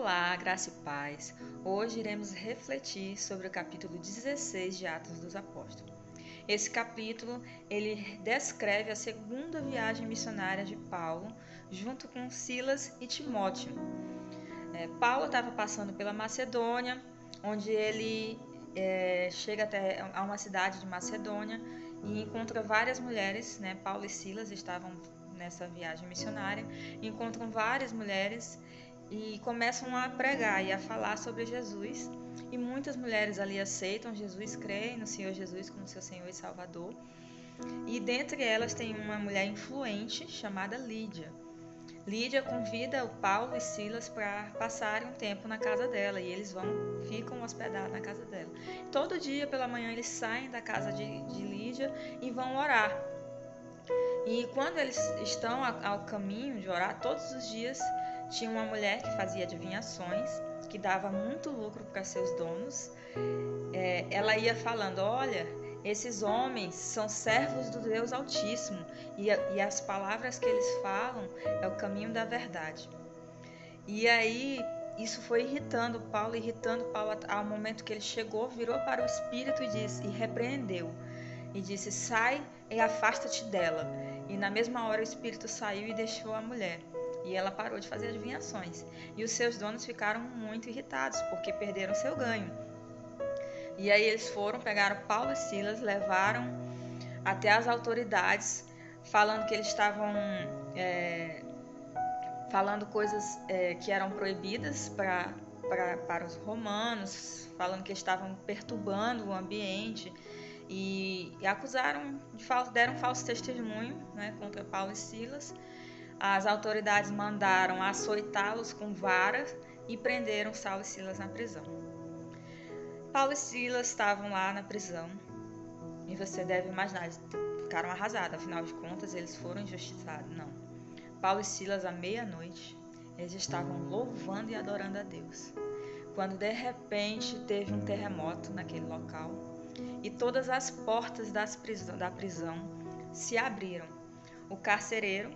Olá, graça e paz. Hoje iremos refletir sobre o capítulo 16 de Atos dos Apóstolos. Esse capítulo, ele descreve a segunda viagem missionária de Paulo, junto com Silas e Timóteo. Paulo estava passando pela Macedônia, onde ele chega até a uma cidade de Macedônia e encontra várias mulheres, Paulo e Silas estavam nessa viagem missionária, encontram várias mulheres e começam a pregar e a falar sobre Jesus. E muitas mulheres ali aceitam Jesus, creem no Senhor Jesus como seu Senhor e Salvador. E dentre elas tem uma mulher influente chamada Lídia. Lídia convida o Paulo e Silas para passarem um tempo na casa dela e eles ficam hospedados na casa dela. Todo dia pela manhã eles saem da casa de Lídia e vão orar. E quando eles estão ao caminho de orar, todos os dias tinha uma mulher que fazia adivinhações, que dava muito lucro para seus donos. Ela ia falando, olha, esses homens são servos do Deus Altíssimo e as palavras que eles falam é o caminho da verdade. E aí isso foi irritando Paulo ao momento que ele chegou, virou para o Espírito e repreendeu. E disse, sai e afasta-te dela. E na mesma hora o Espírito saiu e deixou a mulher. E ela parou de fazer adivinhações. E os seus donos ficaram muito irritados, porque perderam seu ganho. E aí eles pegaram Paulo e Silas, levaram até as autoridades, falando que eles estavam falando coisas que eram proibidas para os romanos, falando que estavam perturbando o ambiente. E acusaram, deram falso testemunho contra Paulo e Silas. As autoridades mandaram açoitá-los com varas e prenderam Saulo e Silas na prisão. Paulo e Silas estavam lá na prisão e você deve imaginar, eles ficaram arrasados, afinal de contas eles foram injustiçados. Não. Paulo e Silas, à meia-noite, eles estavam louvando e adorando a Deus, quando de repente teve um terremoto naquele local e todas as portas da prisão se abriram. O carcereiro,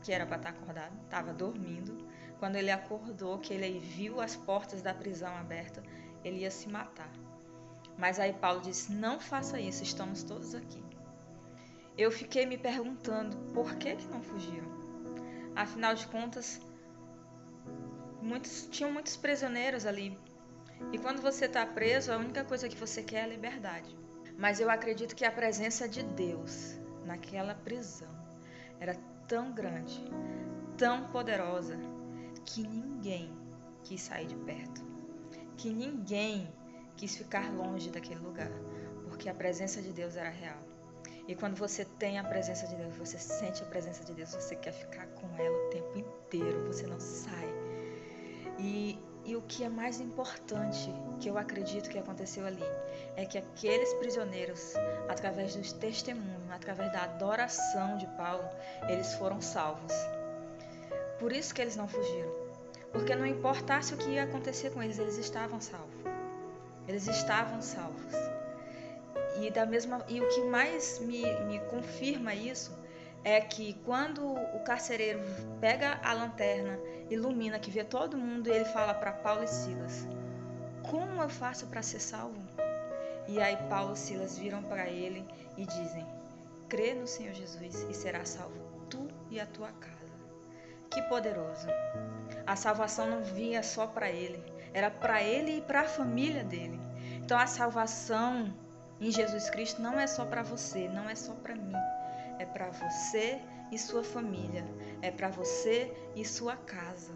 que era para estar acordado, estava dormindo. Quando ele acordou, que ele viu as portas da prisão abertas, ele ia se matar. Mas aí Paulo disse, não faça isso, estamos todos aqui. Eu fiquei me perguntando, por que não fugiram? Afinal de contas, tinham muitos prisioneiros ali. E quando você está preso, a única coisa que você quer é a liberdade. Mas eu acredito que a presença de Deus naquela prisão era tão grande, tão poderosa, que ninguém quis sair de perto, que ninguém quis ficar longe daquele lugar, porque a presença de Deus era real. E quando você tem a presença de Deus, você sente a presença de Deus, você quer ficar com ela o tempo inteiro, você não sai. E o que é mais importante, que eu acredito que aconteceu ali, é que aqueles prisioneiros, através dos testemunhos, através da adoração de Paulo, eles foram salvos. Por isso que eles não fugiram. Porque não importasse o que ia acontecer com eles, eles estavam salvos. Eles estavam salvos. E o que mais me confirma isso é que quando o carcereiro pega a lanterna, ilumina, que vê todo mundo, e ele fala para Paulo e Silas, como eu faço para ser salvo? E aí Paulo e Silas viram para ele e dizem, crê no Senhor Jesus e serás salvo tu e a tua casa. Que poderoso! A salvação não vinha só para ele, era para ele e para a família dele. Então a salvação em Jesus Cristo não é só para você, não é só para mim. É para você e sua família. É para você e sua casa.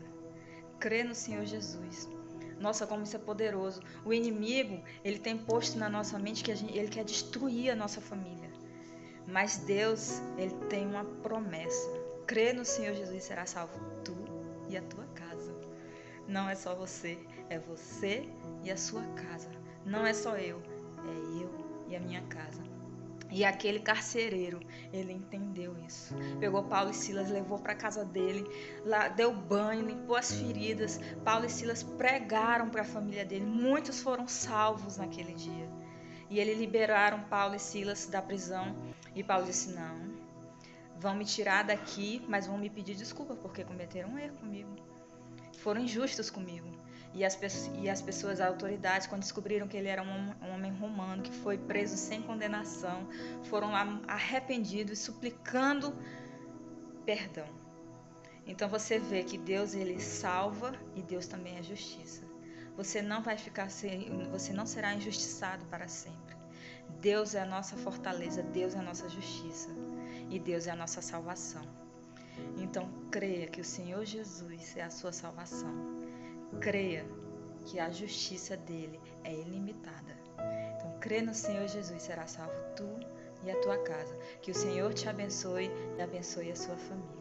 Crê no Senhor Jesus. Nossa, como isso é poderoso. O inimigo, ele tem posto na nossa mente que ele quer destruir a nossa família. Mas Deus, ele tem uma promessa. Crê no Senhor Jesus e será salvo tu e a tua casa. Não é só você, é você e a sua casa. Não é só eu, é eu e a minha casa. E aquele carcereiro, ele entendeu isso. Pegou Paulo e Silas, levou para a casa dele, lá deu banho, limpou as feridas. Paulo e Silas pregaram para a família dele. Muitos foram salvos naquele dia. E eles liberaram Paulo e Silas da prisão. E Paulo disse, não, vão me tirar daqui, mas vão me pedir desculpa, porque cometeram um erro comigo. Foram injustos comigo. E as pessoas, as autoridades, quando descobriram que ele era um homem romano, que foi preso sem condenação, foram lá arrependidos, suplicando perdão. Então você vê que Deus, ele salva e Deus também é justiça. Você não vai ficar você não será injustiçado para sempre. Deus é a nossa fortaleza, Deus é a nossa justiça e Deus é a nossa salvação. Então creia que o Senhor Jesus é a sua salvação. Creia que a justiça dele é ilimitada. Então crê no Senhor Jesus, será salvo tu e a tua casa. Que o Senhor te abençoe e abençoe a sua família.